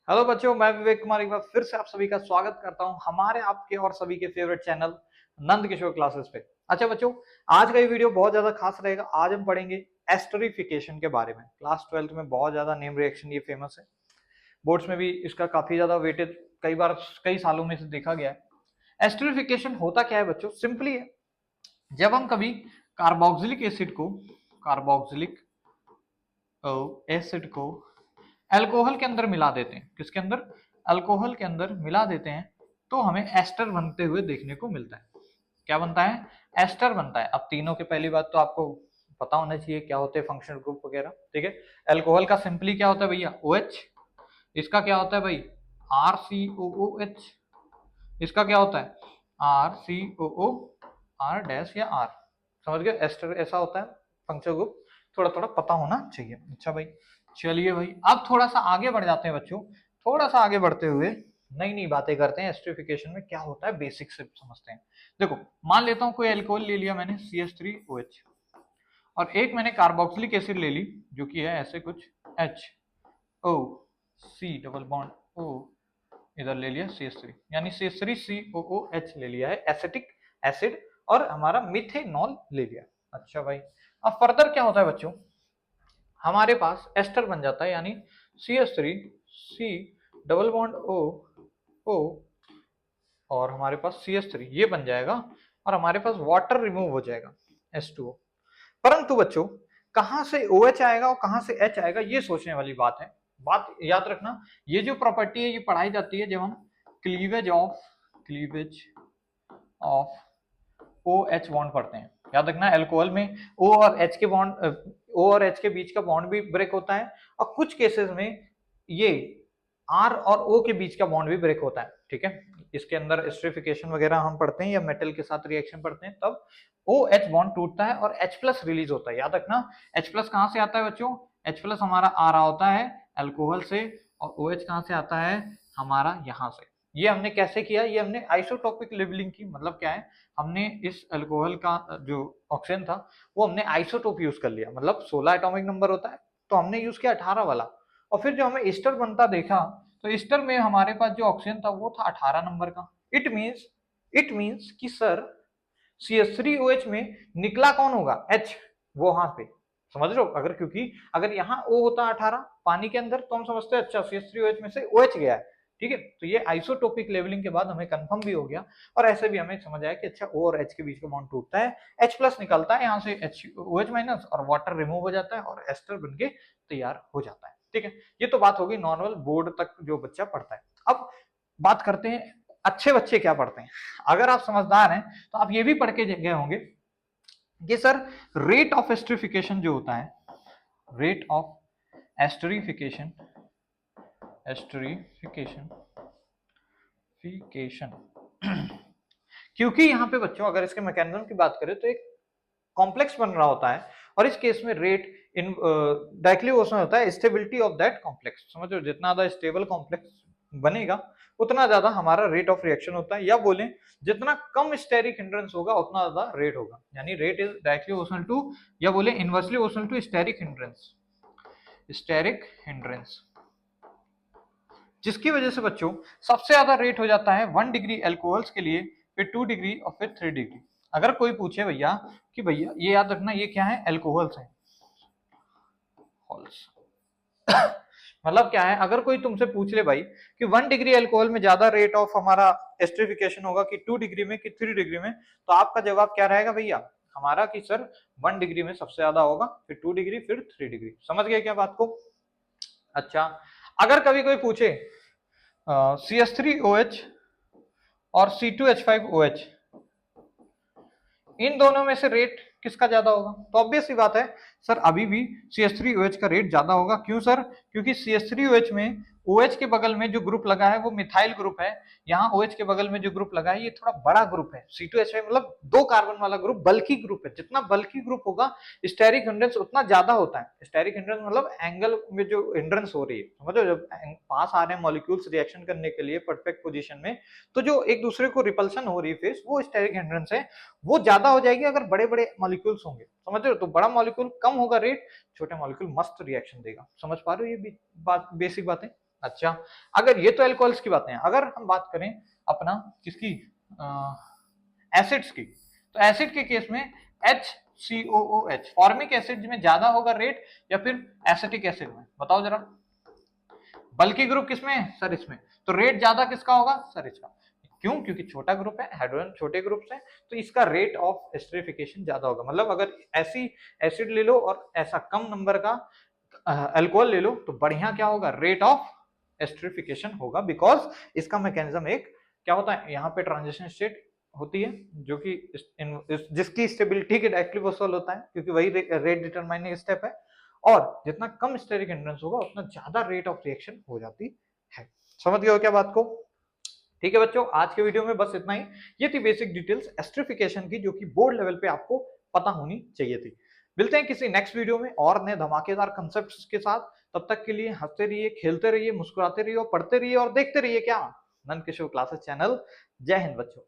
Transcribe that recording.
Hello बच्चों, मैं विवेक कुमार एक बार फिर से आप सभी का स्वागत करता हूं हमारे आपके और सभी के favourite channel Nand Kishore classes पे। अच्छा बच्चों, आज का ये वीडियो बहुत ज्यादा खास रहेगा। आज हम पढ़ेंगे एस्टरिफिकेशन के बारे में। क्लास 12th में बहुत ज्यादा नेम रिएक्शन ये फेमस है, बोर्ड्स में भी इसका काफी ज्यादा वेटेज कई बार कई सालों में से देखा गया है। एस्टरिफिकेशन होता क्या है बच्चों? सिंपली है, जब हम कभी कार्बोक्सिलिक एसिड को अल्कोहल के अंदर मिला देते हैं, किसके अंदर? अल्कोहल के अंदर मिला देते हैं, तो हमें एस्टर बनते हुए देखने को मिलता है। क्या बनता है? एस्टर बनता है। अब तीनों के पहली बात तो आपको पता होना चाहिए क्या होते हैं फंक्शनल ग्रुप वगैरह, ठीक है। अल्कोहल का सिंपली क्या होता है भैया? OH। इसका क्या होता है भाई? RCOOH। इसका क्या होता है? RCOO R डैश या R। समझ गए? एस्टर ऐसा होता है फंक्शनल ग्रुप, थोड़ा थोड़ा पता होना चाहिए। अच्छा भाई, चलिए भाई अब थोड़ा सा आगे बढ़ जाते हैं बच्चों। थोड़ा सा आगे बढ़ते हुए नई नई बातें करते हैं। एस्टरिफिकेशन में क्या होता है बेसिक से समझते हैं। देखो, मान लेता हूं कोई अल्कोहल ले लिया मैंने CH3OH, और एक मैंने कार्बोक्सिलिक एसिड ले ली जो कि है ऐसे कुछ HOC डबल बॉन्ड O, इधर ले लिया CH3, यानी CH3COOH ले लिया है एसिटिक एसिड, और हमारा मिथेनॉल ले लिया। अच्छा भाई, अब फर्दर क्या होता है बच्चों? हमारे पास एस्टर बन जाता है, यानी CH3C डबल बॉन्ड O और हमारे पास CH3 ये बन जाएगा, और हमारे पास वाटर रिमूव हो जाएगा H2O। परंतु बच्चों, कहां से OH आएगा और कहां से H आएगा ये सोचने वाली बात है। बात याद रखना, ये जो प्रॉपर्टी है ये पढ़ाई जाती है जब हम क्लीवेज ऑफ OH बॉन्ड पढ़ते हैं। याद रखना, अल्कोहल में O और H के बॉन्ड, O और H के बीच का बॉन्ड भी ब्रेक होता है, और कुछ केसेस में ये R और O के बीच का बॉन्ड भी ब्रेक होता है, ठीक है। इसके अंदर एस्टरिफिकेशन वगैरह हम पढ़ते हैं या मेटल के साथ रिएक्शन पढ़ते हैं, तब OH बॉन्ड टूटता है और H प्लस रिलीज होता है। याद रखना, H प्लस कहां से आता है बच्चों? H प्लस हमारा आ रहा होता है अल्कोहल से, और OH कहां से आता है? हमारा यहां से। ये हमने कैसे किया? ये हमने आइसोटोपिक लेवलिंग की। मतलब क्या है, हमने इस अल्कोहल का जो ऑक्सीजन था वो हमने आइसोटोप यूज कर लिया। मतलब 16 एटॉमिक नंबर होता है, तो हमने यूज किया 18 वाला, और फिर जो हमें ईस्टर बनता देखा, तो ईस्टर में हमारे पास जो ऑक्सीजन था वो था 18 नंबर का। इट मीन्स कि सर CH3OH में निकला कौन होगा? H, वो हाथ पे। समझ रहे हो? अगर क्योंकि अगर यहाँ O होता 18 पानी के अंदर, तो हम समझते हैं अच्छा CH3OH में से OH गया है, ठीक है। तो ये आइसोटोपिक लेवलिंग के बाद हमें कंफर्म भी हो गया, और ऐसे भी हमें समझ आया कि अच्छा O और H के बीच का बॉन्ड टूटता है, H प्लस निकलता है यहाँ से OH माइनस, और वाटर रिमूव हो जाता है और एस्टर बन के तैयार हो जाता है, ठीक है। ये तो बात होगी नॉर्मल बोर्ड तक जो बच्चा पढ़ता है। अब बात करते हैं अच्छे बच्चे क्या पढ़ते हैं। अगर आप समझदार हैं तो आप ये भी पढ़ के गए होंगे कि सर रेट ऑफ एस्टरिफिकेशन जो होता है, रेट ऑफ एस्टरिफिकेशन एस्टरिफिकेशन क्योंकि यहाँ पे बच्चों अगर इसके मैकेनिज्म की बात करें तो एक कॉम्प्लेक्स बन रहा होता है, और इस केस में रेट इन डायरेक्टली उसमें होता है स्टेबिलिटी ऑफ दैट कॉम्प्लेक्स। समझो, जितना ज्यादा स्टेबल कॉम्प्लेक्स बनेगा उतना ज्यादा हमारा रेट ऑफ रिएक्शन होता है, या बोले जितना कम स्टेरिक हिंड्रेंस होगा उतना ज्यादा रेट होगा। यानी rate is directly proportional to, या बोले inversely proportional to steric hindrance, जिसकी वजह से बच्चों सबसे ज्यादा रेट हो जाता है 1 डिग्री अल्कोहल्स के लिए, फिर 2 डिग्री और फिर 3 डिग्री। अगर कोई पूछे भैया कि भैया ये याद रखना ये क्या है? अल्कोहल्स है। मतलब क्या है, अगर कोई तुमसे पूछ ले भाई कि 1 डिग्री अल्कोहल में ज्यादा रेट ऑफ हमारा एस्टरिफिकेशन होगा कि 2 डिग्री में कि 3 डिग्री में, तो आपका जवाब क्या रहेगा भैया? हमारा कि सर 1 डिग्री में सबसे ज्यादा होगा, फिर 2 डिग्री, फिर 3 डिग्री। समझ गए क्या बात को? अच्छा, अगर कभी कोई पूछे CH3OH और C2H5OH, इन दोनों में से रेट किसका ज्यादा होगा? तो ऑब्वियस सी बात है सर, अभी भी CH3OH का रेट ज्यादा होगा। क्यों सर? क्योंकि CH3OH में OH के बगल में जो ग्रुप लगा है वो मिथाइल ग्रुप है, यहाँ OH के बगल में जो ग्रुप लगा है ये थोड़ा बड़ा ग्रुप है। C2H5 मतलब 2 कार्बन वाला ग्रुप, बल्कि ग्रुप है। जितना बल्कि ग्रुप होगा स्टेरिक हिंड्रेंस उतना ज्यादा होता है। स्टेरिक हिंड्रेंस मतलब एंगल में जो हिंड्रेंस हो रही है, समझो जब पास आ रहे हैं मॉलिक्यूल्स रिएक्शन करने के लिए परफेक्ट पोजीशन में, तो जो एक दूसरे को रिपल्सन हो रही है फेस, वो स्टेरिक हिंड्रेंस है, वो ज्यादा हो जाएगी अगर बड़े बड़े मॉलिक्यूल्स होंगे। समझ रहे हो? तो बड़ा मॉलिक्यूल कम होगा रेट, छोटा मॉलिक्यूल मस्त रिएक्शन देगा। समझ पा रहे हो ये भी बात, बेसिक बातें? अच्छा, अगर ये तो एल्कोहल्स की बातें हैं, अगर हम बात करें अपना किसकी, एसिड्स की, तो एसिड के केस में HCOOH फॉर्मिक एसिड में ज्यादा होगा रेट या फिर एसिटिक एसिड में, बताओ जरा। बल्कि ग्रुप किसमें है सर? इसमें। तो रेट ज्यादा किसका होगा सर? इसका। क्यों? क्योंकि छोटा ग्रुप है, हाइड्रोजन छोटे ग्रुप है, तो इसका रेट ऑफ एस्टरिफिकेशन ज्यादा होगा। मतलब अगर ऐसी एसिड ले लो और ऐसा कम नंबर का अल्कोहल ले लो तो बढ़िया क्या होगा? रेट ऑफ एस्टरिफिकेशन होगा, बिकॉज इसका मैकेनिज्म एक क्या होता है, यहाँ पे ट्रांजिशन स्टेट होती है जो कि जिसकी स्टेबिलिटी के डायरेक्टली वसूल होता है, क्योंकि वही रेट डिटरमाइनिंग स्टेप है। और जितना कम स्टेरिक हिंड्रेंस होगा उतना ज्यादा रेट ऑफ रिएक्शन हो जाती है। समझ गए हो क्या बात को? ठीक है बच्चों, आज के वीडियो में बस इतना ही। ये थी बेसिक डिटेल्स एस्ट्रिफिकेशन की, जो कि बोर्ड लेवल पे आपको पता होनी चाहिए थी। मिलते हैं किसी नेक्स्ट वीडियो में और नए धमाकेदार कंसेप्ट्स के साथ। तब तक के लिए हंसते रहिए, खेलते रहिए, मुस्कुराते रहिए, पढ़ते रहिए और देखते रहिए क्या, नंद किशोर क्लासेस चैनल। जय हिंद बच्चों।